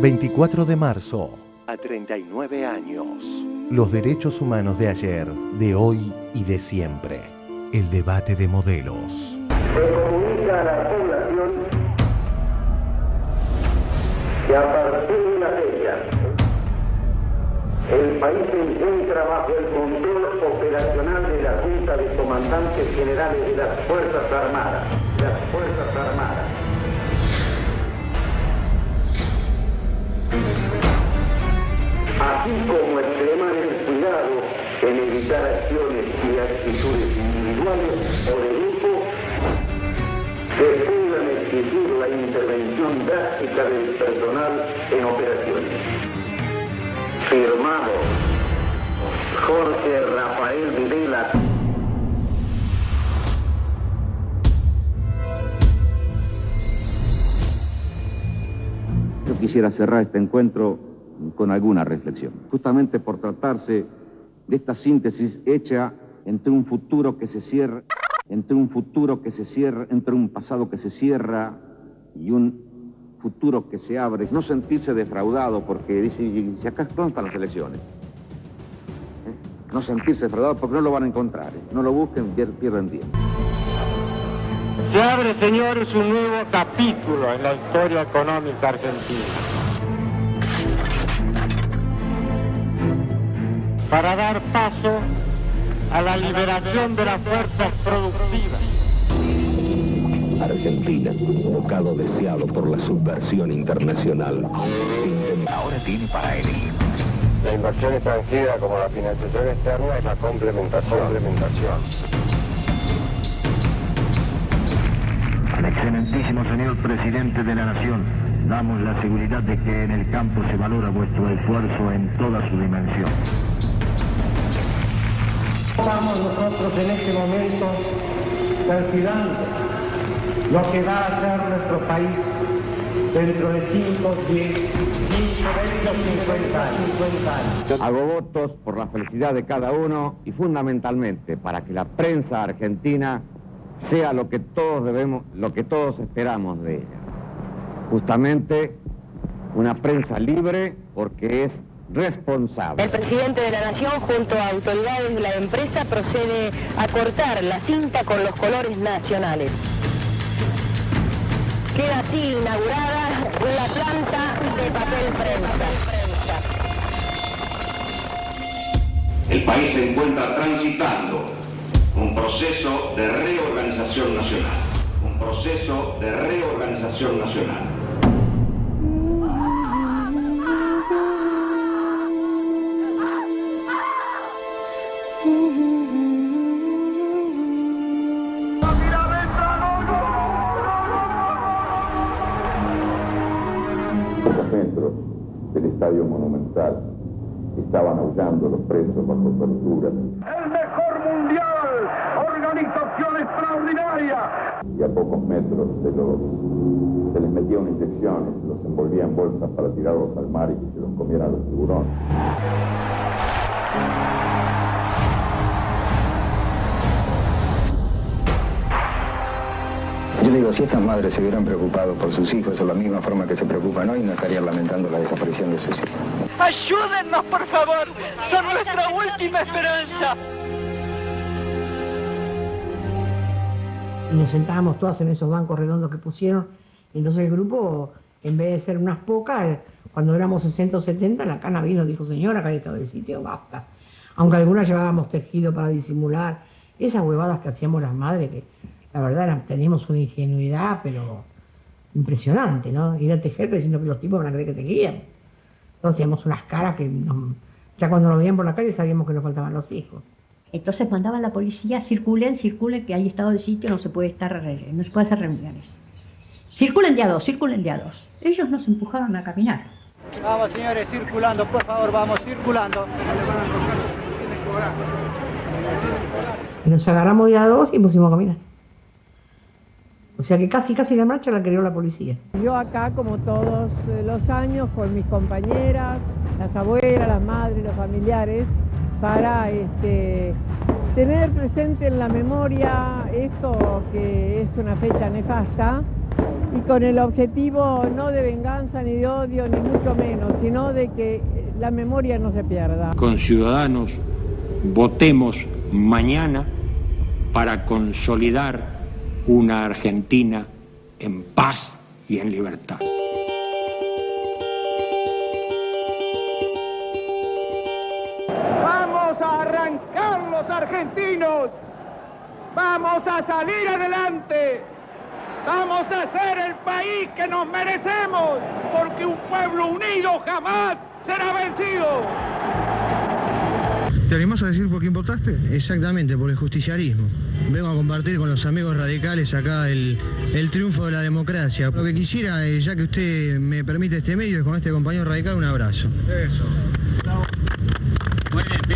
24 de marzo, a 39 años. Los derechos humanos de ayer, de hoy y de siempre. El debate de modelos. Se comunica a la población que a partir de la fecha el país se encuentra bajo el control operacional de la Junta de Comandantes Generales de las Fuerzas Armadas. Así como extremar el cuidado en evitar acciones y actitudes individuales o de grupo que puedan exigir la intervención drástica del personal en operaciones. Firmado Jorge Rafael Videla. Yo quisiera cerrar este encuentro con alguna reflexión, justamente por tratarse de esta síntesis hecha entre un futuro que se cierra, entre un pasado que se cierra y un futuro que se abre. No sentirse defraudado porque dice, si acá ¿dónde están las elecciones? No sentirse defraudado porque no lo van a encontrar, no lo busquen, pierden tiempo. Se abre, señores, un nuevo capítulo en la historia económica argentina. Para dar paso a la liberación de las fuerzas productivas. Argentina, bocado deseado por la subversión internacional. Ahora tiene para elegir. La inversión extranjera como la financiación externa es la complementación. Al excelentísimo señor presidente de la Nación, damos la seguridad de que en el campo se valora vuestro esfuerzo en toda su dimensión. Estamos nosotros en este momento calculando lo que va a ser nuestro país dentro de 5, 10, 15, 20, 50 años. Hago votos por la felicidad de cada uno y fundamentalmente para que la prensa argentina sea lo que todos esperamos de ella. Justamente una prensa libre porque es responsable. El presidente de la Nación, junto a autoridades de la empresa, procede a cortar la cinta con los colores nacionales. Queda así inaugurada la planta de papel prensa. El país se encuentra transitando un proceso de reorganización nacional. Pocos metros del Estadio Monumental estaban aullando los presos bajo torturas. ¡El mejor mundial! ¡Organización extraordinaria! Y a pocos metros se les metían inyecciones, los envolvían en bolsas para tirarlos al mar y que se los comieran los tiburones. Yo digo, si estas madres se hubieran preocupado por sus hijos de la misma forma que se preocupan hoy, no estarían lamentando la desaparición de sus hijos. ¡Ayúdennos, por favor! ¡Son nuestra última esperanza! Y nos sentábamos todas en esos bancos redondos que pusieron. Y entonces el grupo, en vez de ser unas pocas, cuando éramos 60 o 70, la cana vino y dijo, señora, acá está el sitio, basta. Aunque algunas llevábamos tejido para disimular. Esas huevadas que hacíamos las madres, que la verdad teníamos una ingenuidad, pero impresionante, ¿no? Ir a tejer creyendo que los tipos van a creer que tejían. Entonces hacíamos unas caras que ya cuando nos veían por la calle sabíamos que nos faltaban los hijos. Entonces mandaban a la policía, circulen, que hay estado de sitio, no se puede hacer reuniones. Circulen de a dos. Ellos nos empujaban a caminar. Vamos, señores, circulando, por favor, vamos, circulando. Y nos agarramos de a dos y pusimos a caminar. O sea que casi la marcha la creó la policía. Yo acá, como todos los años, con mis compañeras, las abuelas, las madres, los familiares, para tener presente en la memoria esto que es una fecha nefasta y con el objetivo no de venganza ni de odio, ni mucho menos, sino de que la memoria no se pierda. Con Ciudadanos, votemos mañana para consolidar una Argentina en paz y en libertad. Vamos a arrancar los argentinos, vamos a salir adelante, vamos a ser el país que nos merecemos, porque un pueblo unido jamás será vencido. ¿Te animás a decir por quién votaste? Exactamente, por el justicialismo. Vengo a compartir con los amigos radicales acá el triunfo de la democracia. Lo que quisiera, ya que usted me permite este medio, es con este compañero radical un abrazo. Eso.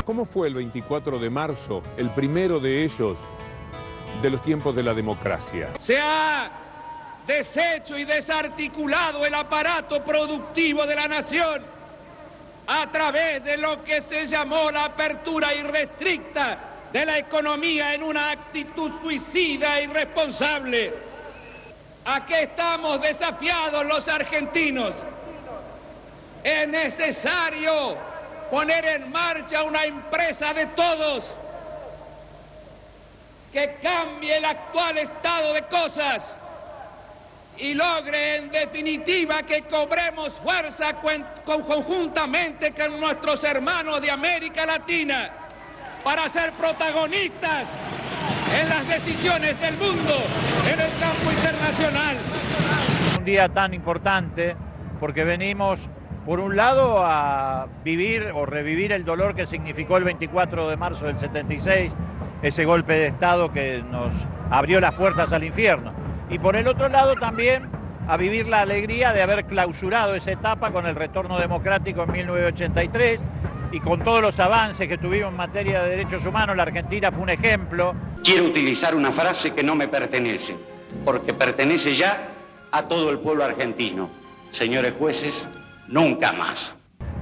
¿Cómo fue el 24 de marzo, el primero de ellos, de los tiempos de la democracia? Se ha deshecho y desarticulado el aparato productivo de la nación a través de lo que se llamó la apertura irrestricta de la economía en una actitud suicida e irresponsable. ¿A qué estamos desafiados los argentinos? Es necesario poner en marcha una empresa de todos que cambie el actual estado de cosas y logre en definitiva que cobremos fuerza conjuntamente con nuestros hermanos de América Latina para ser protagonistas en las decisiones del mundo, en el campo internacional. Un día tan importante porque venimos, por un lado, a vivir o revivir el dolor que significó el 24 de marzo del 76, ese golpe de Estado que nos abrió las puertas al infierno. Y por el otro lado también a vivir la alegría de haber clausurado esa etapa con el retorno democrático en 1983 y con todos los avances que tuvimos en materia de derechos humanos. La Argentina fue un ejemplo. Quiero utilizar una frase que no me pertenece, porque pertenece ya a todo el pueblo argentino. Señores jueces, nunca más.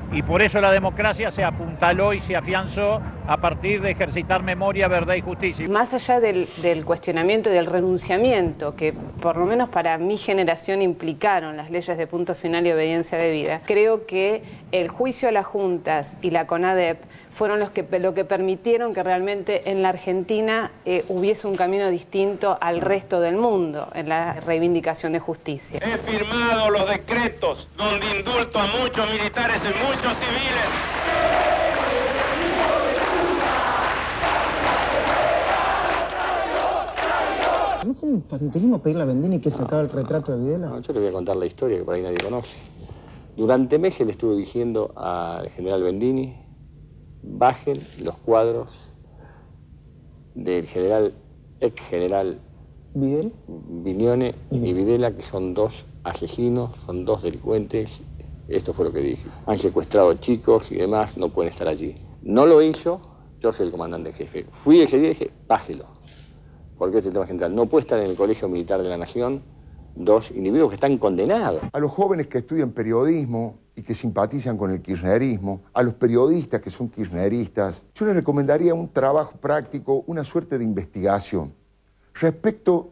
Y por eso la democracia se apuntaló y se afianzó a partir de ejercitar memoria, verdad y justicia. Más allá del cuestionamiento y del renunciamiento que por lo menos para mi generación implicaron las leyes de punto final y obediencia debida, creo que el juicio a las juntas y la CONADEP fueron lo que permitieron que realmente en la Argentina hubiese un camino distinto al resto del mundo en la reivindicación de justicia. He firmado los decretos donde indulto a muchos militares y muchos civiles. ¿No fue un infantilismo pedirle a Bendini que sacara el retrato de Videla? No, yo le voy a contar la historia que por ahí nadie conoce. Durante meses le estuve diciendo al general Bendini: bajen los cuadros del ex general Vignone y Videla, que son dos asesinos, son dos delincuentes. Esto fue lo que dije. Han secuestrado chicos y demás, no pueden estar allí. No lo hizo, yo soy el comandante en jefe. Fui ese día y dije, bájelo, porque este es el tema central. No puede estar en el Colegio Militar de la Nación dos individuos que están condenados. A los jóvenes que estudian periodismo y que simpatizan con el kirchnerismo, a los periodistas que son kirchneristas, yo les recomendaría un trabajo práctico, una suerte de investigación respecto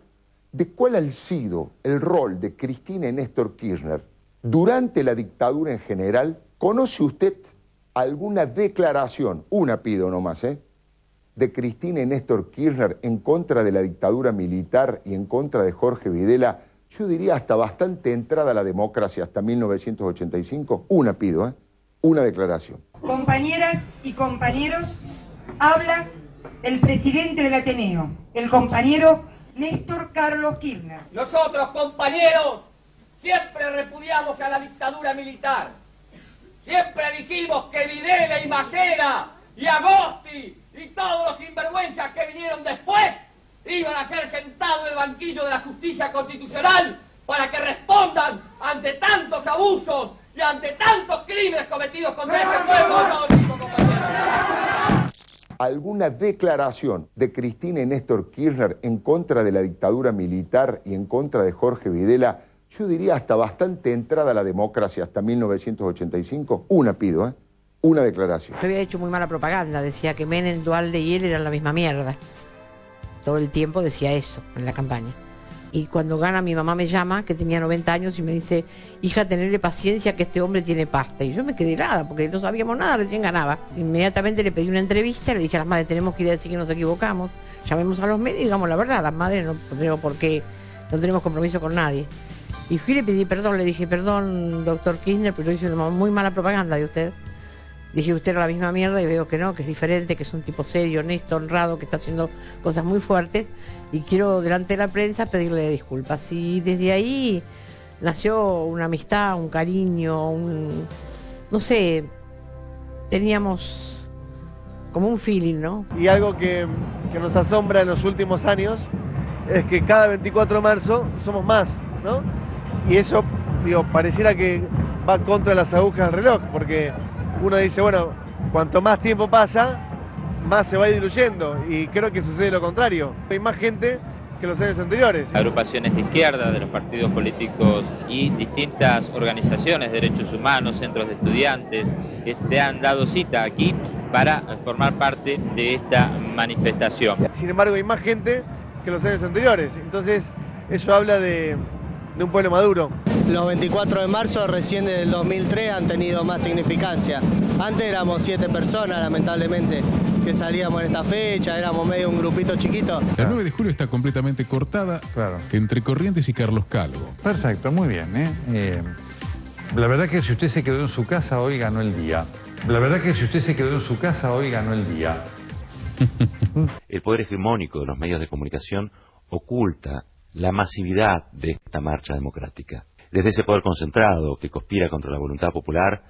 de cuál ha sido el rol de Cristina y Néstor Kirchner durante la dictadura en general. ¿Conoce usted alguna declaración, una pido nomás, de Cristina y Néstor Kirchner en contra de la dictadura militar y en contra de Jorge Videla? Yo diría hasta bastante entrada a la democracia, hasta 1985. Una pido, una declaración. Compañeras y compañeros, habla el presidente del Ateneo, el compañero Néstor Carlos Kirchner. Nosotros, compañeros, siempre repudiamos a la dictadura militar. Siempre dijimos que Videla y Macera y Agosti y todos los sinvergüenzas que vinieron después iban a ser sentados en el banquillo de la justicia constitucional para que respondan ante tantos abusos y ante tantos crímenes cometidos contra este pueblo. ¿Alguna declaración de Cristina y Néstor Kirchner en contra de la dictadura militar y en contra de Jorge Videla? Yo diría hasta bastante entrada a la democracia, hasta 1985. Una pido, una declaración. Yo había hecho muy mala propaganda, decía que Menem, Duhalde y él eran la misma mierda. Todo el tiempo decía eso en la campaña. Y cuando gana, mi mamá me llama, que tenía 90 años, y me dice: hija, tenerle paciencia que este hombre tiene pasta. Y yo me quedé helada, porque no sabíamos nada, recién ganaba. Inmediatamente le pedí una entrevista, le dije a las madres: tenemos que ir a decir que nos equivocamos, llamemos a los medios y digamos la verdad. Las madres no tenemos por qué, no tenemos compromiso con nadie. Y fui y le pedí perdón, le dije: perdón, doctor Kirchner, pero hice una muy mala propaganda de usted. Dije: usted era la misma mierda, y veo que no, que es diferente, que es un tipo serio, honesto, honrado, que está haciendo cosas muy fuertes, y quiero delante de la prensa pedirle disculpas. Y desde ahí nació una amistad, un cariño, no sé, teníamos como un feeling, ¿no? Y algo que nos asombra en los últimos años es que cada 24 de marzo somos más, ¿no? Y eso, digo, pareciera que va contra las agujas del reloj, porque uno dice, bueno, cuanto más tiempo pasa, más se va diluyendo, y creo que sucede lo contrario. Hay más gente que los años anteriores. Agrupaciones de izquierda, de los partidos políticos y distintas organizaciones de derechos humanos, centros de estudiantes, se han dado cita aquí para formar parte de esta manifestación. Sin embargo, hay más gente que los años anteriores, entonces eso habla de un pueblo maduro. Los 24 de marzo recién desde el 2003 han tenido más significancia. Antes éramos 7 personas, lamentablemente, que salíamos en esta fecha, éramos medio un grupito chiquito. La 9 de julio está completamente cortada entre Corrientes y Carlos Calvo. Perfecto, muy bien. La verdad que si usted se quedó en su casa, hoy ganó el día. La verdad que si usted se quedó en su casa, hoy ganó el día. El poder hegemónico de los medios de comunicación oculta la masividad de esta marcha democrática. Desde ese poder concentrado que conspira contra la voluntad popular,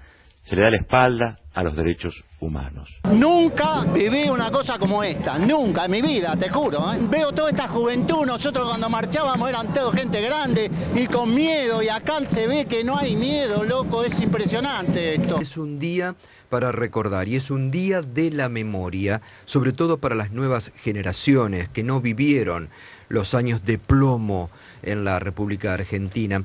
se le da la espalda a los derechos humanos. Nunca viví una cosa como esta, nunca en mi vida, te juro. Veo toda esta juventud, nosotros cuando marchábamos eran todos gente grande y con miedo, y acá se ve que no hay miedo, loco, es impresionante esto. Es un día para recordar, y es un día de la memoria, sobre todo para las nuevas generaciones que no vivieron los años de plomo en la República Argentina.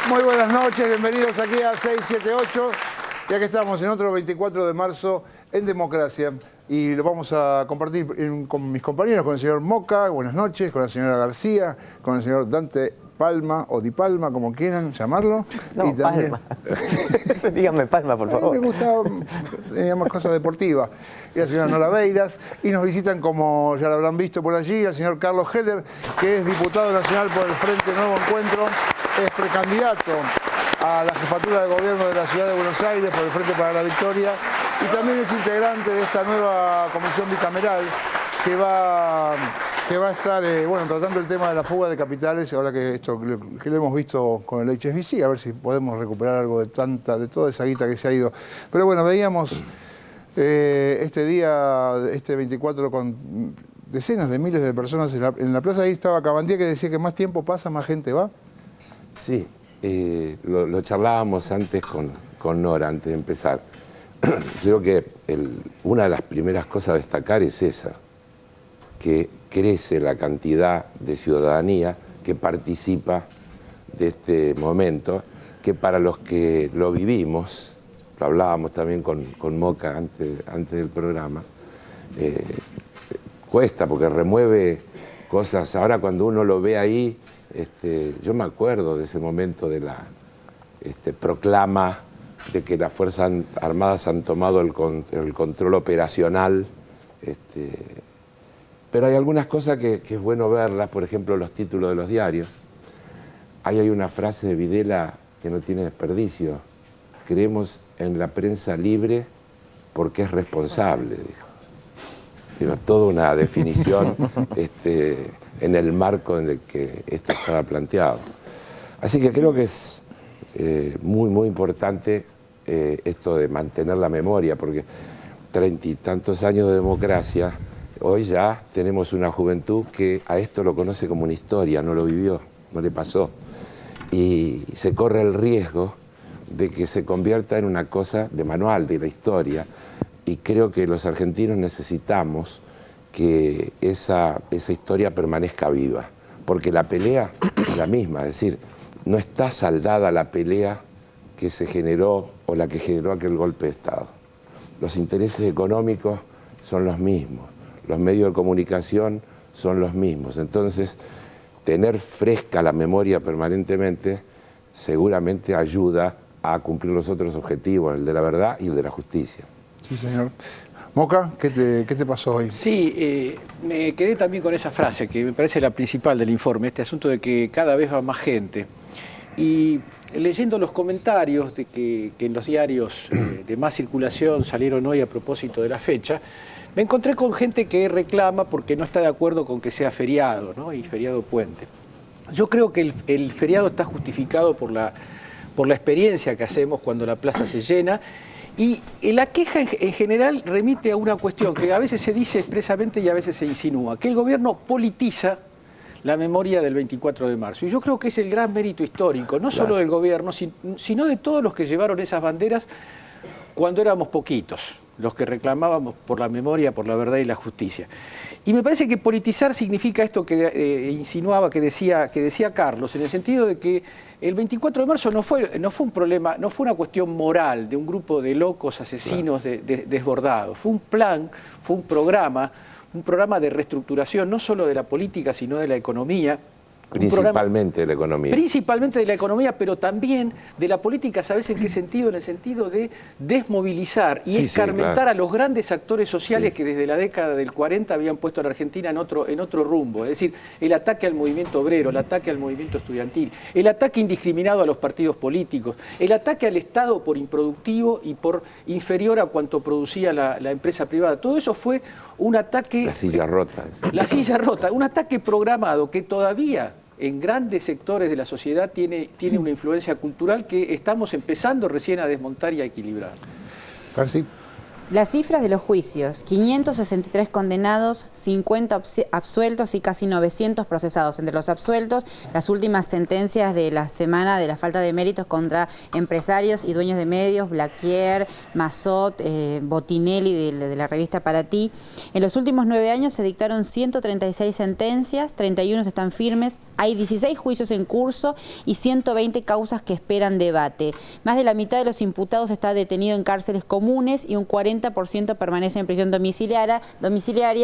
Muy buenas noches, bienvenidos aquí a 678. Ya que estamos en otro 24 de marzo en Democracia, y lo vamos a compartir con mis compañeros, con el señor Moca, buenas noches, con la señora García, con el señor Dante Palma o Di Palma, como quieran llamarlo. No, y también... Palma. Dígame Palma, por favor. A mí me gusta, digamos, cosas deportivas. Y la señora Nora Beiras. Y nos visitan, como ya lo habrán visto por allí, el señor Carlos Heller, que es diputado nacional por el Frente Nuevo Encuentro, es precandidato a la jefatura de gobierno de la ciudad de Buenos Aires por el Frente para la Victoria, y también es integrante de esta nueva comisión bicameral que va a estar tratando el tema de la fuga de capitales, ahora que lo hemos visto con el HSBC, a ver si podemos recuperar algo de toda esa guita que se ha ido. Pero bueno, veíamos este día, este 24, con decenas de miles de personas en la plaza. Ahí estaba Cabandía, que decía que más tiempo pasa, más gente va. Sí, lo charlábamos antes con Nora, antes de empezar. Yo creo que una de las primeras cosas a destacar es esa, que crece la cantidad de ciudadanía que participa de este momento, que para los que lo vivimos, lo hablábamos también con Moca antes del programa, cuesta porque remueve cosas. Ahora cuando uno lo ve ahí, yo me acuerdo de ese momento de la proclama de que las Fuerzas Armadas han tomado el control operacional. Pero hay algunas cosas que es bueno verlas, por ejemplo, los títulos de los diarios. Ahí hay una frase de Videla que no tiene desperdicio. Creemos en la prensa libre porque es responsable, dijo. Pero toda una definición en el marco en el que esto estaba planteado. Así que creo que es muy, muy importante esto de mantener la memoria, porque 30 y tantos años de democracia, hoy ya tenemos una juventud que a esto lo conoce como una historia, no lo vivió, no le pasó. Y se corre el riesgo de que se convierta en una cosa de manual de la historia, y creo que los argentinos necesitamos que esa historia permanezca viva, porque la pelea es la misma, es decir, no está saldada la pelea que se generó o la que generó aquel golpe de Estado. Los intereses económicos son los mismos, los medios de comunicación son los mismos, entonces tener fresca la memoria permanentemente seguramente ayuda a cumplir los otros objetivos, el de la verdad y el de la justicia. Sí, señor. Moca, ¿qué te pasó hoy? Sí, me quedé también con esa frase que me parece la principal del informe, este asunto de que cada vez va más gente. Y leyendo los comentarios de que en los diarios de más circulación salieron hoy a propósito de la fecha, me encontré con gente que reclama porque no está de acuerdo con que sea feriado, ¿no? Y feriado puente. Yo creo que el feriado está justificado por la experiencia que hacemos cuando la plaza se llena. Y la queja en general remite a una cuestión que a veces se dice expresamente y a veces se insinúa, que el gobierno politiza la memoria del 24 de marzo. Y yo creo que es el gran mérito histórico, no solo del gobierno, sino de todos los que llevaron esas banderas cuando éramos poquitos, los que reclamábamos por la memoria, por la verdad y la justicia. Y me parece que politizar significa esto que insinuaba, que decía Carlos, en el sentido de que el 24 de marzo no fue un problema, no fue una cuestión moral de un grupo de locos asesinos desbordados. Fue un plan, fue un programa de reestructuración no solo de la política, sino de la economía. Principalmente de la economía. Principalmente de la economía, pero también de la política, ¿sabes en qué sentido? En el sentido de desmovilizar y escarmentar a los grandes actores sociales que desde la década del 40 habían puesto a la Argentina en otro rumbo. Es decir, el ataque al movimiento obrero, el ataque al movimiento estudiantil, el ataque indiscriminado a los partidos políticos, el ataque al Estado por improductivo y por inferior a cuanto producía la empresa privada. Todo eso fue un ataque... La silla rota. La silla rota, un ataque programado que todavía en grandes sectores de la sociedad tiene una influencia cultural que estamos empezando recién a desmontar y a equilibrar. García. Las cifras de los juicios: 563 condenados, 50 absueltos y casi 900 procesados. Entre los absueltos, las últimas sentencias de la semana de la falta de méritos contra empresarios y dueños de medios, Blaquier, Mazot, Botinelli de la revista Para Ti. En los últimos 9 años se dictaron 136 sentencias, 31 están firmes, hay 16 juicios en curso y 120 causas que esperan debate. Más de la mitad de los imputados está detenido en cárceles comunes y un 40% permanece en prisión domiciliaria,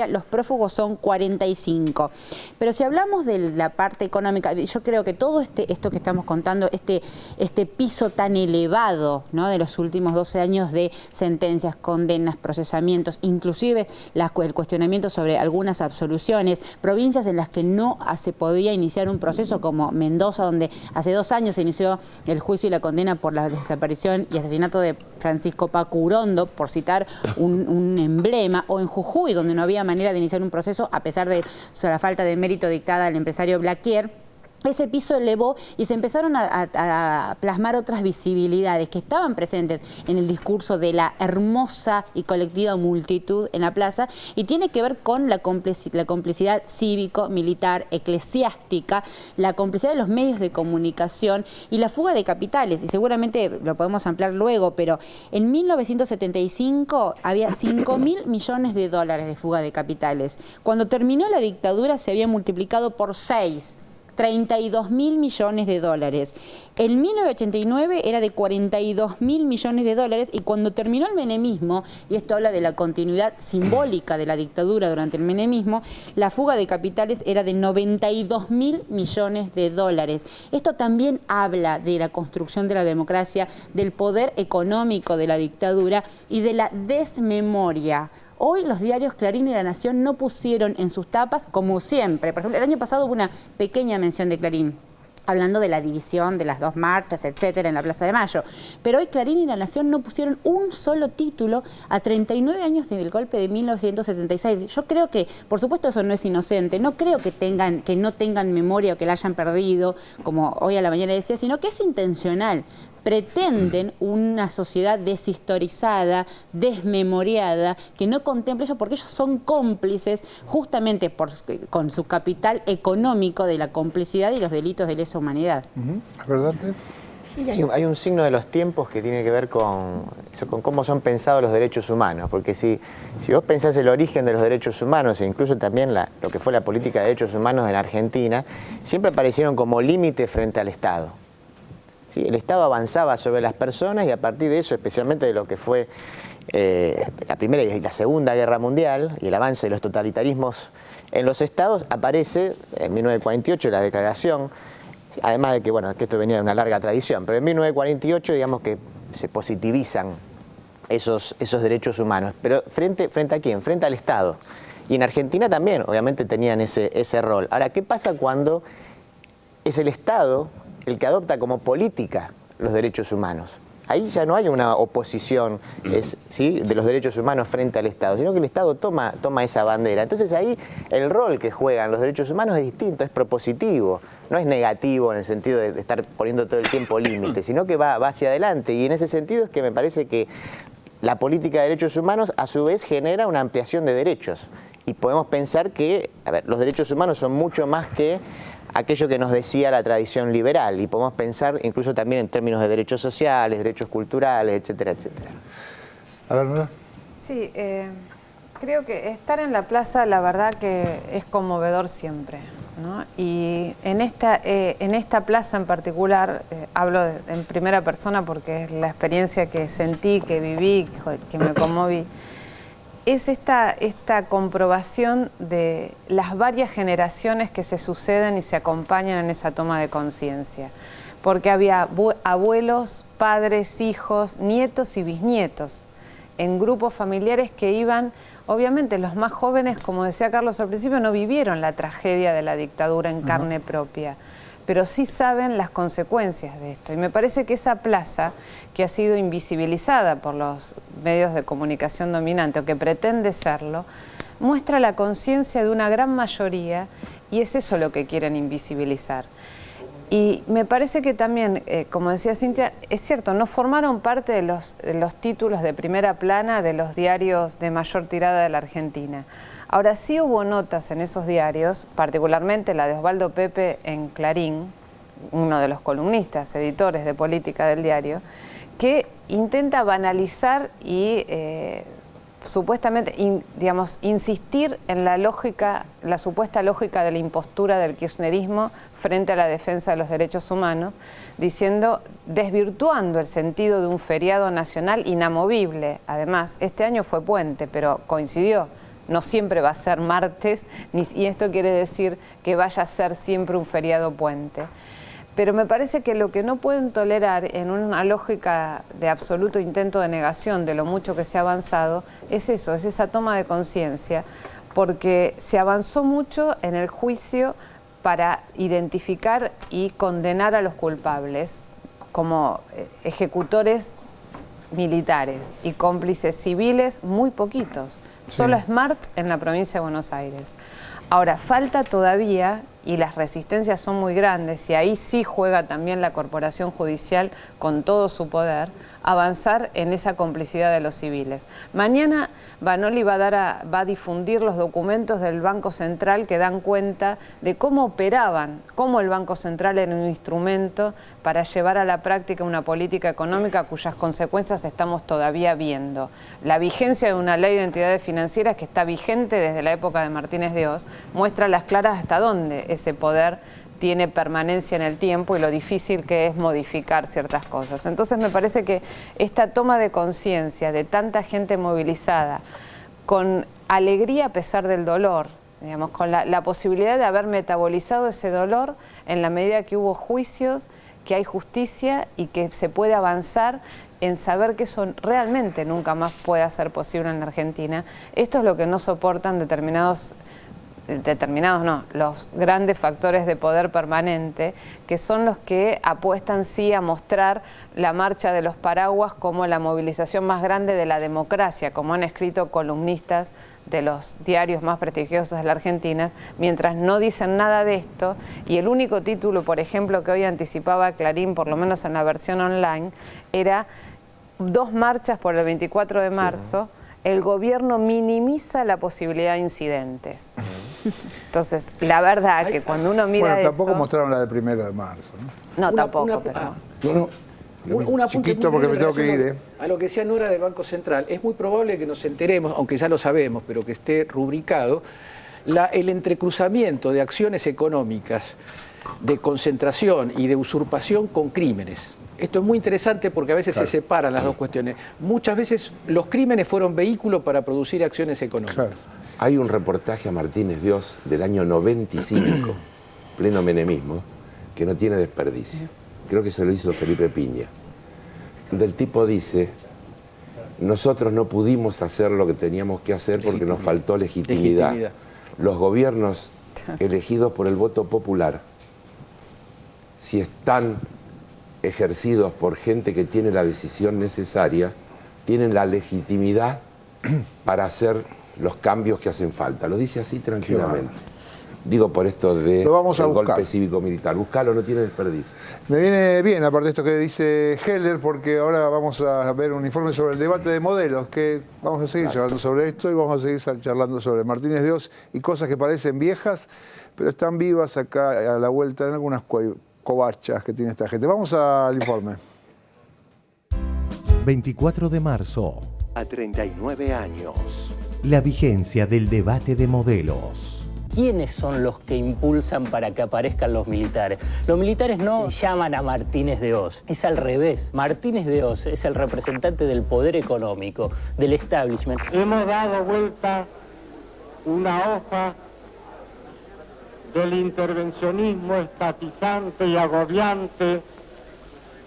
los prófugos son 45. Pero si hablamos de la parte económica, yo creo que todo esto que estamos contando, este piso tan elevado, ¿no?, de los últimos 12 años de sentencias, condenas, procesamientos, inclusive el cuestionamiento sobre algunas absoluciones, provincias en las que no se podía iniciar un proceso como Mendoza, donde hace 2 años se inició el juicio y la condena por la desaparición y asesinato de Francisco Paco Urondo, por citar un emblema, o en Jujuy, donde no había manera de iniciar un proceso a pesar de la falta de mérito dictada al empresario Blaquier. Ese piso elevó y se empezaron a plasmar otras visibilidades que estaban presentes en el discurso de la hermosa y colectiva multitud en la plaza, y tiene que ver con la complicidad cívico, militar, eclesiástica, la complicidad de los medios de comunicación y la fuga de capitales. Y seguramente lo podemos ampliar luego, pero en 1975 había 5.000 millones de dólares de fuga de capitales. Cuando terminó la dictadura se había multiplicado por 6. 32.000 millones de dólares. En 1989 era de 42.000 millones de dólares, y cuando terminó el menemismo, y esto habla de la continuidad simbólica de la dictadura durante el menemismo, la fuga de capitales era de 92.000 millones de dólares. Esto también habla de la construcción de la democracia, del poder económico de la dictadura y de la desmemoria. Hoy los diarios Clarín y La Nación no pusieron en sus tapas, como siempre. Por ejemplo, el año pasado hubo una pequeña mención de Clarín. hablando de la división de las 2 marchas, etcétera, en la Plaza de Mayo. Pero hoy Clarín y La Nación no pusieron un solo título a 39 años del golpe de 1976. Yo creo que, por supuesto, eso no es inocente. No creo que no tengan memoria o que la hayan perdido, como hoy a la mañana decía, sino que es intencional. Pretenden una sociedad deshistorizada, desmemoriada, que no contemple eso porque ellos son cómplices justamente con su capital económico de la complicidad y los delitos de lesa humanidad. ¿Verdad? Sí, hay un signo de los tiempos que tiene que ver con cómo son pensados los derechos humanos, porque si vos pensás el origen de los derechos humanos e incluso también lo que fue la política de derechos humanos en Argentina, siempre aparecieron como límite frente al Estado. ¿Sí? El Estado avanzaba sobre las personas y a partir de eso, especialmente de lo que fue la Primera y la Segunda Guerra Mundial y el avance de los totalitarismos en los estados, aparece en 1948 la Declaración, además de que, bueno, que esto venía de una larga tradición, pero en 1948 digamos que se positivizan esos derechos humanos. Pero ¿frente a quién? Frente al Estado. Y en Argentina también, obviamente, tenían ese rol. Ahora, ¿qué pasa cuando es el Estado el que adopta como política los derechos humanos? Ahí ya no hay una oposición de los derechos humanos frente al Estado, sino que el Estado toma esa bandera. Entonces ahí el rol que juegan los derechos humanos es distinto, es propositivo, no es negativo en el sentido de estar poniendo todo el tiempo límites, sino que va hacia adelante. Y en ese sentido es que me parece que la política de derechos humanos a su vez genera una ampliación de derechos. Y podemos pensar que, los derechos humanos son mucho más que aquello que nos decía la tradición liberal, y podemos pensar incluso también en términos de derechos sociales, derechos culturales, etcétera, etcétera. A ver, ¿verdad? Sí, creo que estar en la plaza, la verdad que es conmovedor siempre, ¿no? Y en esta plaza en particular, hablo en primera persona porque es la experiencia que sentí, que viví, que me conmoví, es esta comprobación de las varias generaciones que se suceden y se acompañan en esa toma de conciencia. Porque había abuelos, padres, hijos, nietos y bisnietos en grupos familiares que iban, obviamente los más jóvenes, como decía Carlos al principio, no vivieron la tragedia de la dictadura en carne propia, pero sí saben las consecuencias de esto. Y me parece que esa plaza, que ha sido invisibilizada por los medios de comunicación dominantes, o que pretende serlo, muestra la conciencia de una gran mayoría, y es eso lo que quieren invisibilizar. Y me parece que también, como decía Cintia, es cierto, no formaron parte de los títulos de primera plana de los diarios de mayor tirada de la Argentina. Ahora sí hubo notas en esos diarios, particularmente la de Osvaldo Pepe en Clarín, uno de los columnistas, editores de política del diario, que intenta banalizar y supuestamente, insistir en la supuesta lógica de la impostura del kirchnerismo frente a la defensa de los derechos humanos, desvirtuando el sentido de un feriado nacional inamovible. Además, este año fue puente, pero coincidió. No siempre va a ser martes, y esto quiere decir que vaya a ser siempre un feriado puente. Pero me parece que lo que no pueden tolerar en una lógica de absoluto intento de negación de lo mucho que se ha avanzado, es eso, es esa toma de conciencia, porque se avanzó mucho en el juicio para identificar y condenar a los culpables como ejecutores militares y cómplices civiles, muy poquitos. Sí. Solo Smart en la provincia de Buenos Aires. Ahora, falta todavía, y las resistencias son muy grandes, y ahí sí juega también la corporación judicial con todo su poder, avanzar en esa complicidad de los civiles. Mañana Vanoli va a difundir los documentos del Banco Central que dan cuenta de cómo operaban, cómo el Banco Central era un instrumento para llevar a la práctica una política económica cuyas consecuencias estamos todavía viendo. La vigencia de una ley de entidades financieras que está vigente desde la época de Martínez de Oz muestra a las claras hasta dónde ese poder tiene permanencia en el tiempo y lo difícil que es modificar ciertas cosas. Entonces me parece que esta toma de conciencia de tanta gente movilizada, con alegría a pesar del dolor, con la posibilidad de haber metabolizado ese dolor en la medida que hubo juicios, que hay justicia y que se puede avanzar en saber que eso realmente nunca más pueda ser posible en la Argentina. Esto es lo que no soportan determinados los grandes factores de poder permanente, que son los que apuestan sí a mostrar la marcha de los paraguas como la movilización más grande de la democracia, como han escrito columnistas de los diarios más prestigiosos de la Argentina, mientras no dicen nada de esto. Y el único título, por ejemplo, que hoy anticipaba Clarín, por lo menos en la versión online, era 2 marchas por el 24 de marzo, el gobierno minimiza la posibilidad de incidentes. Entonces, la verdad que cuando uno mira bueno, tampoco eso... mostraron la de 1 de marzo, ¿no? No, tampoco, pero... Un apunte chiquito porque me tengo que ir, a lo que decía Nora del Banco Central. Es muy probable que nos enteremos, aunque ya lo sabemos, pero que esté rubricado, el entrecruzamiento de acciones económicas de concentración y de usurpación con crímenes. Esto es muy interesante porque a veces se separan las dos cuestiones. Muchas veces los crímenes fueron vehículo para producir acciones económicas. Hay un reportaje a Martínez Dios del año 95, pleno menemismo, que no tiene desperdicio. Creo que se lo hizo Felipe Piña. Del tipo dice, nosotros no pudimos hacer lo que teníamos que hacer porque nos faltó legitimidad. Los gobiernos elegidos por el voto popular, si están ejercidos por gente que tiene la decisión necesaria, tienen la legitimidad para hacer los cambios que hacen falta. Lo dice así tranquilamente. Digo por esto de golpe cívico-militar. Buscalo, no tiene desperdicio. Me viene bien, aparte de esto que dice Heller, porque ahora vamos a ver un informe sobre el debate de modelos, que vamos a seguir charlando sobre esto y vamos a seguir charlando sobre Martínez Dios y cosas que parecen viejas, pero están vivas acá a la vuelta en algunas covachas que tiene esta gente. Vamos al informe. 24 de marzo, a 39 años, la vigencia del debate de modelos. ¿Quiénes son los que impulsan para que aparezcan los militares? Los militares no llaman a Martínez de Oz, es al revés. Martínez de Oz es el representante del poder económico, del establishment. Hemos dado vuelta una hoja del intervencionismo estatizante y agobiante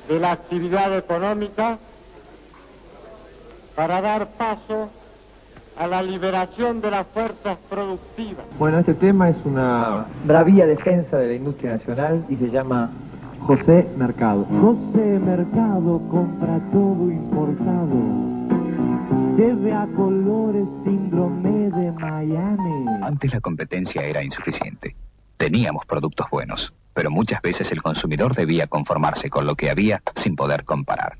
de la actividad económica para dar paso a la liberación de las fuerzas productivas. Bueno, este tema es una bravía defensa de la industria nacional y se llama José Mercado. José Mercado compra todo importado. Lleve a colores síndrome de Miami. Antes la competencia era insuficiente. Teníamos productos buenos, pero muchas veces el consumidor debía conformarse con lo que había sin poder comparar.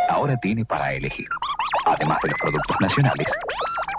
Ahora tiene para elegir, además de los productos nacionales,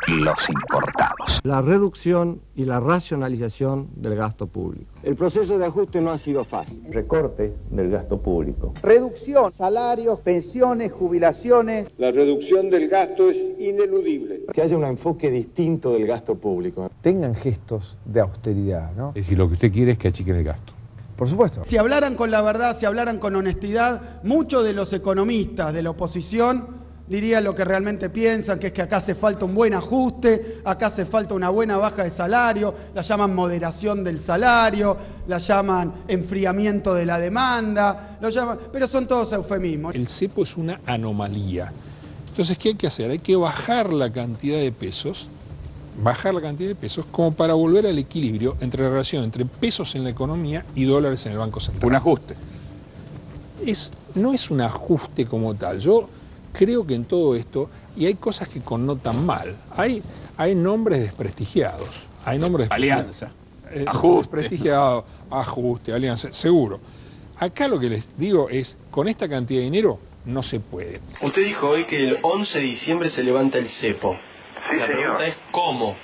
los importados. La reducción y la racionalización del gasto público. El proceso de ajuste no ha sido fácil. Recorte del gasto público. Reducción, salarios, pensiones, jubilaciones. La reducción del gasto es ineludible. Que haya un enfoque distinto del gasto público. Tengan gestos de austeridad, ¿no? Es decir, lo que usted quiere es que achiquen el gasto. Por supuesto. Si hablaran con la verdad, si hablaran con honestidad, muchos de los economistas de la oposición dirían lo que realmente piensan, que es que acá hace falta un buen ajuste, acá hace falta una buena baja de salario, la llaman moderación del salario, la llaman enfriamiento de la demanda, pero son todos eufemismos. El cepo es una anomalía. Entonces, ¿qué hay que hacer? Hay que bajar la cantidad de pesos, como para volver al equilibrio entre la relación entre pesos en la economía y dólares en el Banco Central. Un ajuste. No es un ajuste como tal. Yo creo que en todo esto, y hay cosas que connotan mal, hay nombres desprestigiados. Alianza. Ajuste. Desprestigiado, ajuste, alianza, seguro. Acá lo que les digo es, con esta cantidad de dinero no se puede. Usted dijo hoy que el 11 de diciembre se levanta el cepo. Sí, la pregunta es ¿cómo?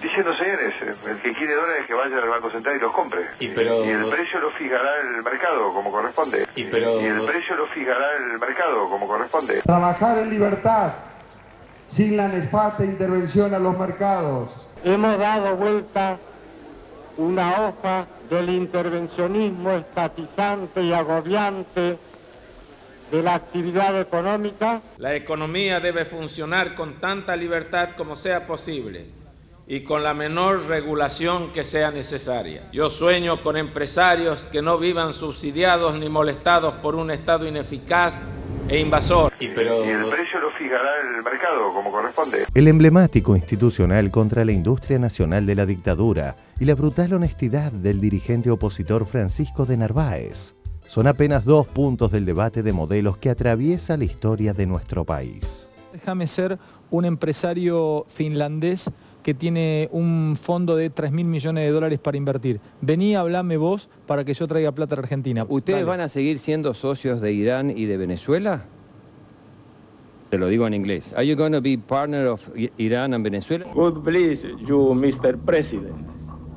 Diciendo, señores, el que quiere dólares que vaya al Banco Central y los compre. Y el precio lo fijará el mercado como corresponde. Y el precio lo fijará el mercado como corresponde. Trabajar en libertad, sin la nefasta intervención a los mercados. Hemos dado vuelta una hoja del intervencionismo estatizante y agobiante de la actividad económica. La economía debe funcionar con tanta libertad como sea posible y con la menor regulación que sea necesaria. Yo sueño con empresarios que no vivan subsidiados ni molestados por un Estado ineficaz e invasor. Y el precio lo fijará el mercado como corresponde. El emblemático institucional contra la industria nacional de la dictadura y la brutal honestidad del dirigente opositor Francisco de Narváez son apenas 2 puntos del debate de modelos que atraviesa la historia de nuestro país. Déjame ser un empresario finlandés que tiene un fondo de 3.000 millones de dólares para invertir. Vení, hablame vos para que yo traiga plata a Argentina. ¿Ustedes van a seguir siendo socios de Irán y de Venezuela? Te lo digo en inglés. Are you going to be partner of Iran and Venezuela? God bless you, Mr. President.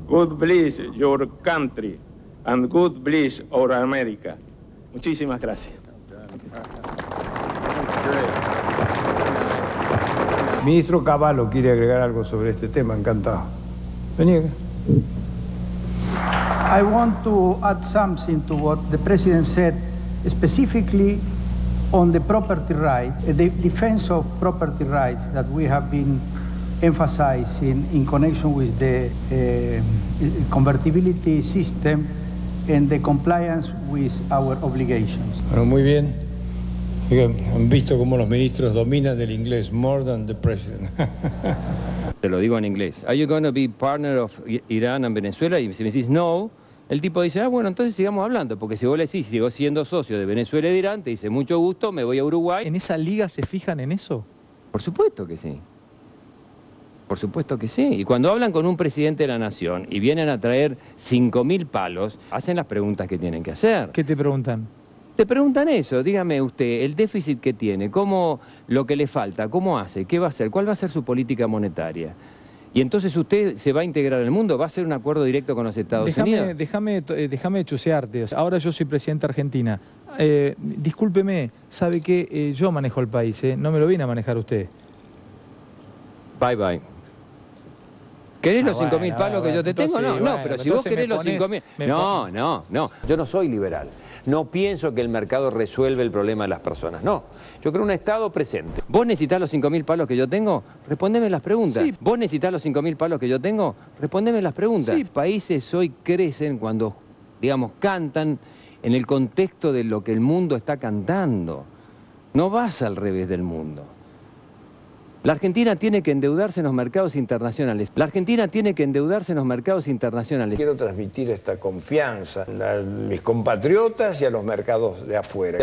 God bless your country. And God bless our America. Muchísimas gracias. Ministro Cavallo quiere agregar algo sobre este tema, encantado. Vení acá. I want to add something to what the President said, specifically on the property rights, the defense of property rights that we have been emphasizing in connection with the convertibility system and the compliance with our obligations. Bueno, muy bien. Han visto cómo los ministros dominan el inglés, more than the president. Te lo digo en inglés. Are you going to be partner of Iran and Venezuela? Y si me decís no, el tipo dice, bueno, entonces sigamos hablando, porque si vos le decís, sigo siendo socio de Venezuela y de Irán, te dice, mucho gusto, me voy a Uruguay. ¿En esa liga se fijan en eso? Por supuesto que sí. Por supuesto que sí. Y cuando hablan con un presidente de la nación y vienen a traer 5.000 palos, hacen las preguntas que tienen que hacer. ¿Qué te preguntan? Te preguntan eso, dígame usted, el déficit que tiene, cómo, lo que le falta, cómo hace, qué va a hacer, cuál va a ser su política monetaria. Y entonces usted se va a integrar al mundo, va a hacer un acuerdo directo con los Estados Unidos. Déjame chusearte. Ahora yo soy presidente de Argentina. Discúlpeme, sabe que yo manejo el país, no me lo viene a manejar usted. Bye bye. ¿Querés los 5.000 palos que yo te tengo? No, pero si vos querés los 5.000... No. Yo no soy liberal. No pienso que el mercado resuelve el problema de las personas. No. Yo creo un Estado presente. ¿Vos necesitás los 5.000 palos que yo tengo? Respondeme las preguntas. Sí. ¿Vos necesitás los 5.000 palos que yo tengo? Respondeme las preguntas. Sí. Países hoy crecen cuando, digamos, cantan en el contexto de lo que el mundo está cantando. No vas al revés del mundo. La Argentina tiene que endeudarse en los mercados internacionales. La Argentina tiene que endeudarse en los mercados internacionales. Quiero transmitir esta confianza a mis compatriotas y a los mercados de afuera.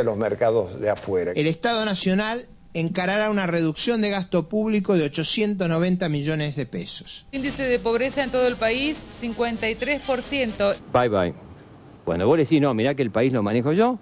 El Estado Nacional encarará una reducción de gasto público de 890 millones de pesos. Índice de pobreza en todo el país, 53%. Bye bye. Cuando vos decís, no, mirá que el país lo manejo yo,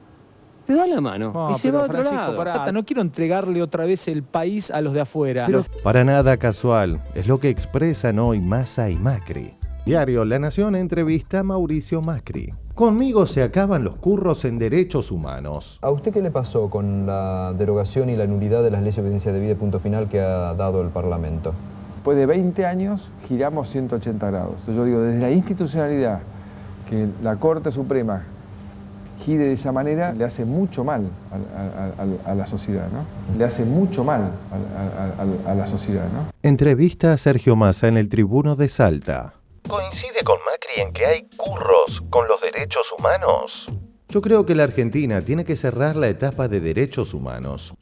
te da la mano y se va a otro lado. Pará, no quiero entregarle otra vez el país a los de afuera. Para nada casual, es lo que expresan hoy Massa y Macri. Diario La Nación entrevista a Mauricio Macri. Conmigo se acaban los curros en derechos humanos. ¿A usted qué le pasó con la derogación y la nulidad de las leyes de obediencia debida y punto final que ha dado el Parlamento? Después de 20 años giramos 180 grados. Yo digo, desde la institucionalidad, que la Corte Suprema gire de esa manera, le hace mucho mal a la sociedad, ¿no? Le hace mucho mal a la sociedad, ¿no? Entrevista a Sergio Massa en el Tribuno de Salta. ¿Coincide con Macri en que hay curros con los derechos humanos? Yo creo que la Argentina tiene que cerrar la etapa de derechos humanos.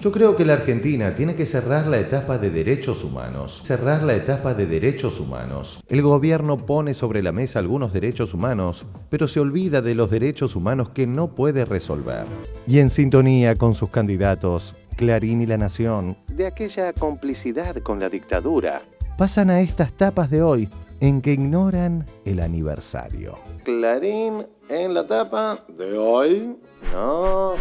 El gobierno pone sobre la mesa algunos derechos humanos, pero se olvida de los derechos humanos que no puede resolver. Y en sintonía con sus candidatos, Clarín y La Nación, De aquella complicidad con la dictadura. pasan a estas tapas de hoy en que ignoran el aniversario. Clarín en la tapa de hoy, no.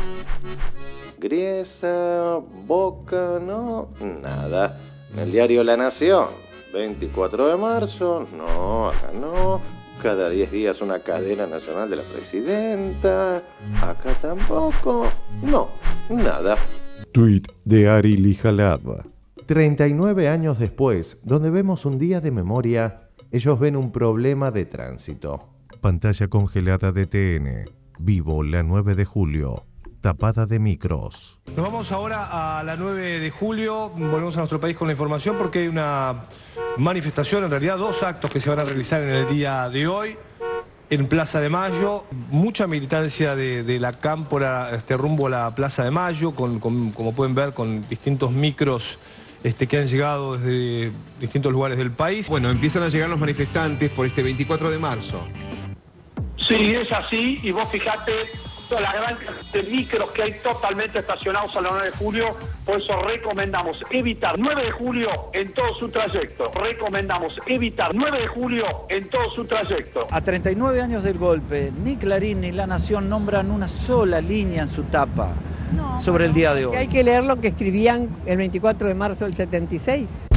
Griesa, Boca, no, nada. En el diario La Nación, 24 de marzo, no, acá no. Cada 10 días una cadena nacional de la presidenta, acá tampoco, no, nada. Tuit de Ari Lijalad. 39 años después, donde vemos un día de memoria, ellos ven un problema de tránsito. Pantalla congelada de TN. Vivo la 9 de julio. Tapada de micros. Nos vamos ahora a la 9 de julio. Volvemos a nuestro país con la información porque hay una manifestación, en realidad 2 actos que se van a realizar en el día de hoy. en Plaza de Mayo, mucha militancia de la Cámpora rumbo a la Plaza de Mayo, como pueden ver, con distintos micros que han llegado desde distintos lugares del país. Bueno, empiezan a llegar los manifestantes por este 24 de marzo. Sí, es así, y vos fijate toda la gran cantidad de micros que hay totalmente estacionados a la 9 de julio, por eso recomendamos evitar 9 de julio en todo su trayecto. Recomendamos evitar 9 de julio en todo su trayecto. A 39 años del golpe, ni Clarín ni La Nación nombran una sola línea en su tapa sobre el día de hoy. Hay que leer lo que escribían el 24 de marzo del 76.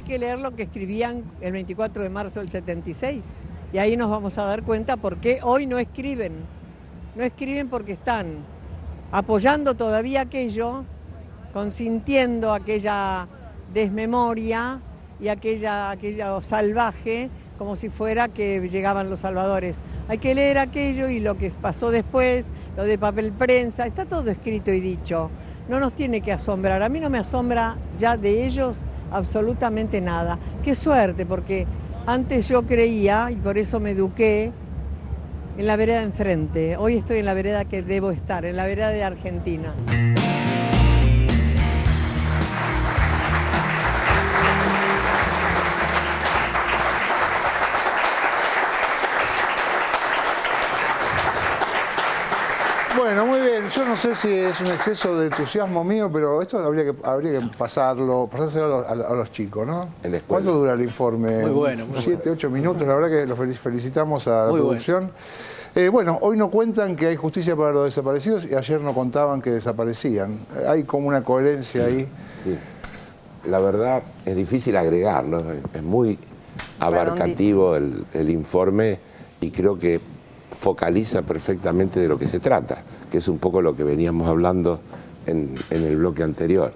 Que leer lo que escribían el 24 de marzo del 76 y ahí nos vamos a dar cuenta por qué hoy no escriben. No escriben porque están apoyando todavía aquello, consintiendo aquella desmemoria y aquello salvaje como si fuera que llegaban los salvadores. Hay que leer aquello y lo que pasó después, lo de papel prensa, está todo escrito y dicho. No nos tiene que asombrar, a mí no me asombra ya de ellos absolutamente nada. Qué suerte, porque antes yo creía, y por eso me eduqué, en la vereda enfrente. Hoy estoy en la vereda que debo estar, en la vereda de Argentina. Bueno, muy bien. Yo no sé si es un exceso de entusiasmo mío, pero esto habría que pasárselo a los chicos, ¿no? ¿Cuánto dura el informe? Muy bueno. 7, 8 minutos. La verdad que los felicitamos a la producción. Bueno, hoy no cuentan que hay justicia para los desaparecidos y ayer no contaban que desaparecían. Hay como una coherencia ahí. Sí. La verdad es difícil agregar, ¿no? Es muy abarcativo el informe y creo que focaliza perfectamente de lo que se trata, que es un poco lo que veníamos hablando en el bloque anterior.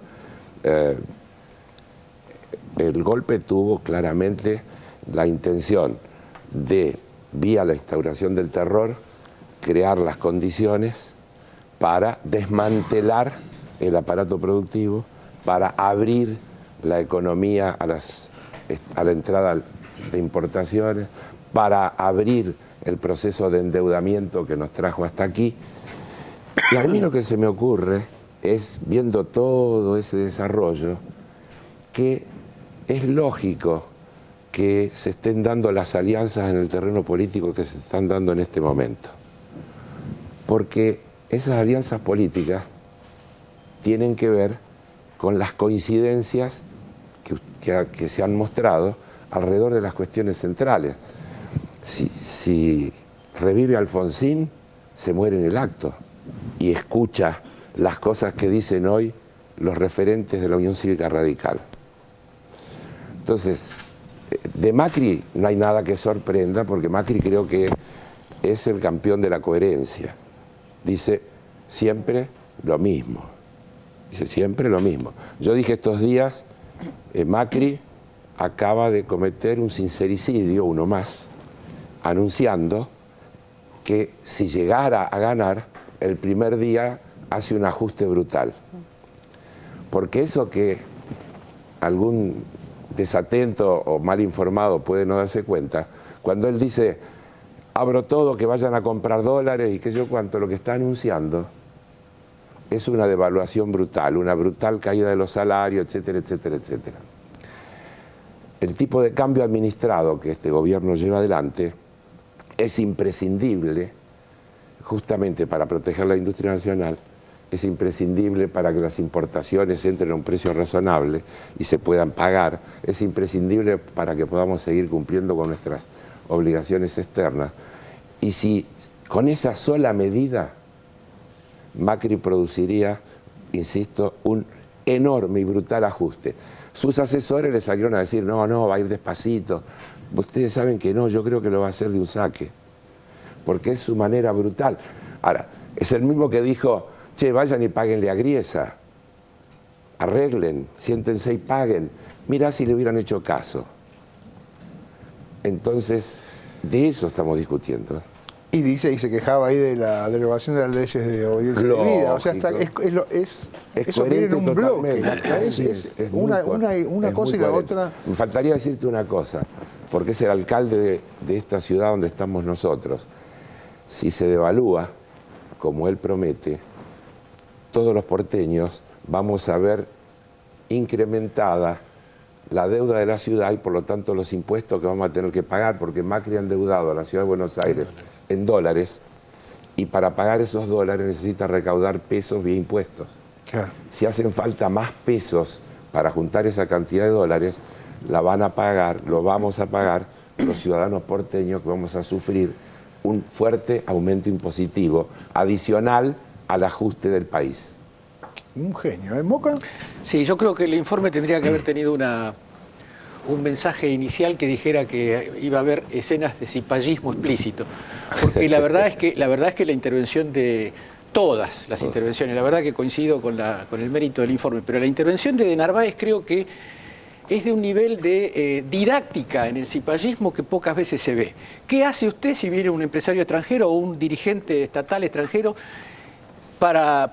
El golpe tuvo claramente la intención de, vía la instauración del terror, crear las condiciones para desmantelar el aparato productivo, para abrir la economía a la entrada de importaciones, para abrir el proceso de endeudamiento que nos trajo hasta aquí. Y a mí lo que se me ocurre es, viendo todo ese desarrollo, que es lógico que se estén dando las alianzas en el terreno político que se están dando en este momento. Porque esas alianzas políticas tienen que ver con las coincidencias que se han mostrado alrededor de las cuestiones centrales. Si revive Alfonsín, se muere en el acto y escucha las cosas que dicen hoy los referentes de la Unión Cívica Radical. Entonces, de Macri no hay nada que sorprenda, porque Macri creo que es el campeón de la coherencia. Dice siempre lo mismo. Dice siempre lo mismo. Yo dije estos días, Macri acaba de cometer un sincericidio, uno más, anunciando que si llegara a ganar, el primer día hace un ajuste brutal. Porque eso que algún desatento o mal informado puede no darse cuenta, cuando él dice, abro todo, que vayan a comprar dólares y qué sé yo cuánto, lo que está anunciando es una devaluación brutal, una brutal caída de los salarios, etcétera, etcétera, etcétera. El tipo de cambio administrado que este gobierno lleva adelante es imprescindible justamente para proteger la industria nacional, es imprescindible para que las importaciones entren a un precio razonable y se puedan pagar, es imprescindible para que podamos seguir cumpliendo con nuestras obligaciones externas. Y si con esa sola medida Macri produciría, insisto, un enorme y brutal ajuste. Sus asesores le salieron a decir, no, va a ir despacito. Ustedes saben que no, yo creo que lo va a hacer de un saque, porque es su manera brutal. Ahora, es el mismo que dijo, che, vayan y páguenle a Griesa, arreglen, siéntense y paguen. Mirá si le hubieran hecho caso. Entonces, de eso estamos discutiendo. Y se quejaba ahí de la derogación de las leyes de obediencia debida. O sea, eso viene en un bloque. Es una cosa y la otra. Me faltaría decirte una cosa, porque es el alcalde de esta ciudad donde estamos nosotros. Si se devalúa, como él promete, todos los porteños vamos a ver incrementada la deuda de la ciudad y por lo tanto los impuestos que vamos a tener que pagar, porque Macri ha endeudado a la ciudad de Buenos Aires en dólares y para pagar esos dólares necesita recaudar pesos vía impuestos. Claro. Si hacen falta más pesos para juntar esa cantidad de dólares, la van a pagar, lo vamos a pagar los ciudadanos porteños, que vamos a sufrir un fuerte aumento impositivo adicional al ajuste del país. Un genio, ¿eh, Moca? Sí, yo creo que el informe tendría que haber tenido un mensaje inicial que dijera que iba a haber escenas de cipallismo explícito. Porque la verdad es que la intervención de todas las intervenciones, la verdad que coincido con el mérito del informe, pero la intervención de Narváez creo que es de un nivel de didáctica en el cipallismo que pocas veces se ve. ¿Qué hace usted si viene un empresario extranjero o un dirigente estatal extranjero para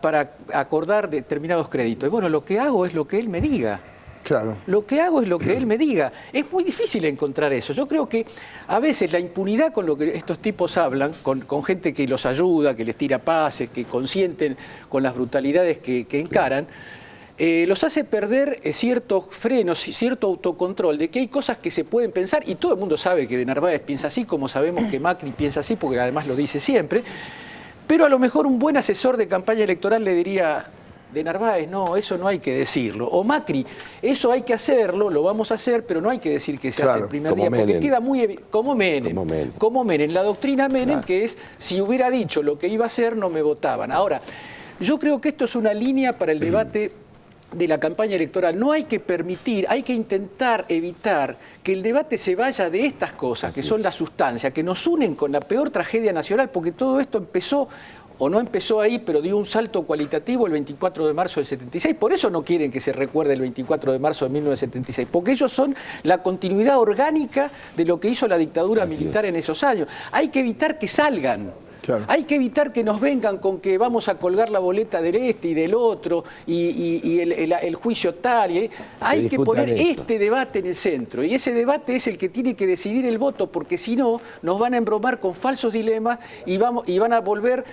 acordar determinados créditos? Y bueno, lo que hago es lo que él me diga. Claro. Lo que hago es lo que él me diga. Es muy difícil encontrar eso. Yo creo que a veces la impunidad con lo que estos tipos hablan, con gente que los ayuda, que les tira pases, que consienten con las brutalidades que encaran, los hace perder ciertos frenos, cierto autocontrol de que hay cosas que se pueden pensar, y todo el mundo sabe que de Narváez piensa así, como sabemos que Macri piensa así, porque además lo dice siempre, pero a lo mejor un buen asesor de campaña electoral le diría: de Narváez, no, eso no hay que decirlo. O Macri, eso hay que hacerlo, lo vamos a hacer, pero no hay que decir que se hace el primer día, porque queda muy como Menem. La doctrina Menem, que es, si hubiera dicho lo que iba a hacer, no me votaban. Ahora, yo creo que esto es una línea para el debate de la campaña electoral. No hay que permitir, hay que intentar evitar que el debate se vaya de estas cosas, que son la sustancia, que nos unen con la peor tragedia nacional, porque todo esto empezó, o no empezó ahí, pero dio un salto cualitativo el 24 de marzo del 76. Por eso no quieren que se recuerde el 24 de marzo de 1976, porque ellos son la continuidad orgánica de lo que hizo la dictadura militar en esos años. Hay que evitar que salgan. Claro. Hay que evitar que nos vengan con que vamos a colgar la boleta del este y del otro y el juicio tal. Hay que poner este debate en el centro, y ese debate es el que tiene que decidir el voto, porque si no nos van a embromar con falsos dilemas y van a volver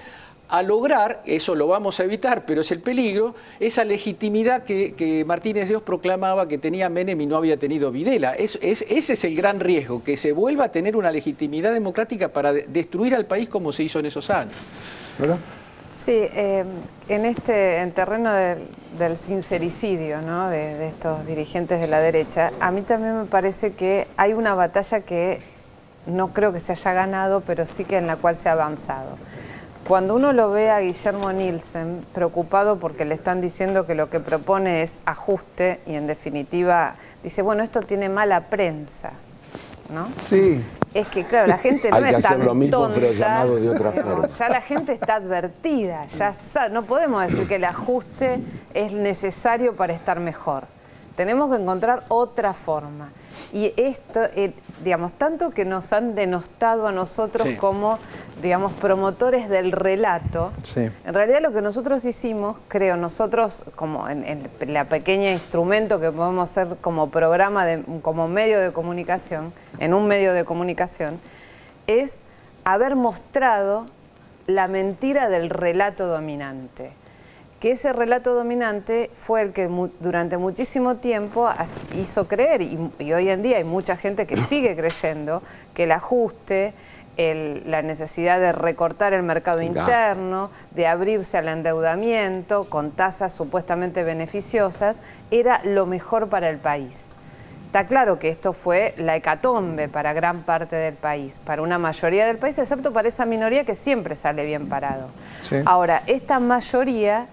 a lograr, eso lo vamos a evitar, pero es el peligro, esa legitimidad que Martínez de Oz proclamaba que tenía Menem y no había tenido Videla. Ese es el gran riesgo, que se vuelva a tener una legitimidad democrática para destruir al país como se hizo en esos años. ¿Verdad? Sí, en terreno del sincericidio, ¿no?, de estos dirigentes de la derecha, a mí también me parece que hay una batalla que no creo que se haya ganado, pero sí que en la cual se ha avanzado. Cuando uno lo ve a Guillermo Nielsen preocupado porque le están diciendo que lo que propone es ajuste y en definitiva dice, bueno, esto tiene mala prensa, ¿no? Sí. Es que, claro, la gente no es tan tonta. Hay que hacer lo mismo, pero llamado de otra forma. Ya la gente está advertida, ya sabe, no podemos decir que el ajuste es necesario para estar mejor. Tenemos que encontrar otra forma. Y esto, digamos, tanto que nos han denostado a nosotros como, digamos, promotores del relato, en realidad lo que nosotros hicimos, creo, nosotros como en la pequeña instrumento que podemos hacer como programa, como medio de comunicación, en un medio de comunicación, es haber mostrado la mentira del relato dominante. Que ese relato dominante fue el que durante muchísimo tiempo hizo creer, y hoy en día hay mucha gente que sigue creyendo, que el ajuste, la necesidad de recortar el mercado interno, de abrirse al endeudamiento con tasas supuestamente beneficiosas, era lo mejor para el país. Está claro que esto fue la hecatombe para gran parte del país, para una mayoría del país, excepto para esa minoría que siempre sale bien parado. Sí. Ahora, esta mayoría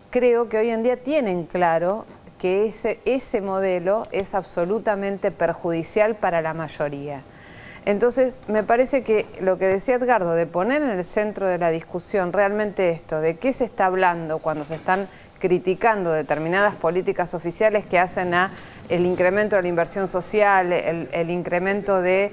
creo que hoy en día tienen claro que ese modelo es absolutamente perjudicial para la mayoría. Entonces, me parece que lo que decía Edgardo, de poner en el centro de la discusión realmente esto, de qué se está hablando cuando se están criticando determinadas políticas oficiales que hacen a el incremento de la inversión social, el incremento de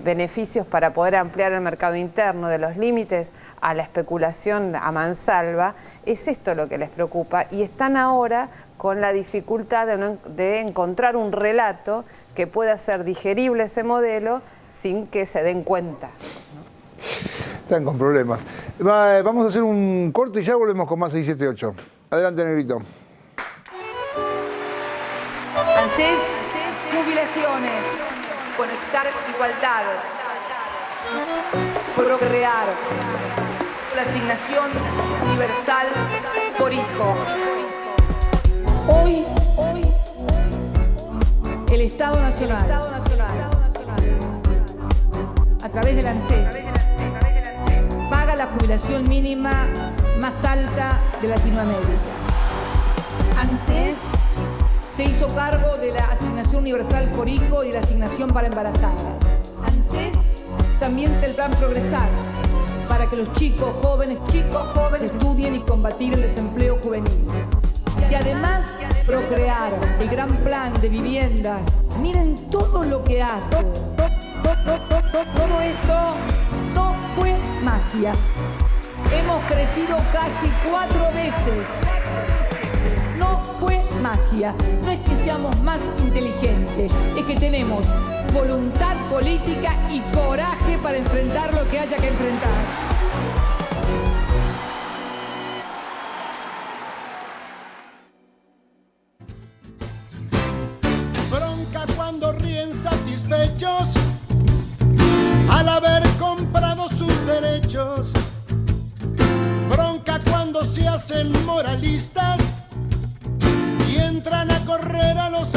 beneficios para poder ampliar el mercado interno, de los límites a la especulación a mansalva, es esto lo que les preocupa y están ahora con la dificultad de encontrar un relato que pueda ser digerible ese modelo sin que se den cuenta, ¿no? Están con problemas. Vamos a hacer un corte y ya volvemos con más 678. Adelante, Negrito. ANSES, jubilaciones, conectar igualdad, procrear, la asignación universal por hijo. Hoy, el Estado Nacional, a través del ANSES, paga la jubilación mínima más alta de Latinoamérica. ANSES se hizo cargo de la asignación universal por hijo y de la asignación para embarazadas. ANSES también del plan Progresar, para que los chicos jóvenes estudien y combatir el desempleo juvenil. Y además Procrear, el gran plan de viviendas. Miren todo lo que hace. Todo esto no fue magia. Hemos crecido casi 4 veces. No fue magia. No es que seamos más inteligentes, es que tenemos voluntad política y coraje para enfrentar lo que haya que enfrentar. Bronca cuando ríen satisfechos al haber comprado sus derechos. Bronca cuando se hacen moralistas y entran a correr a los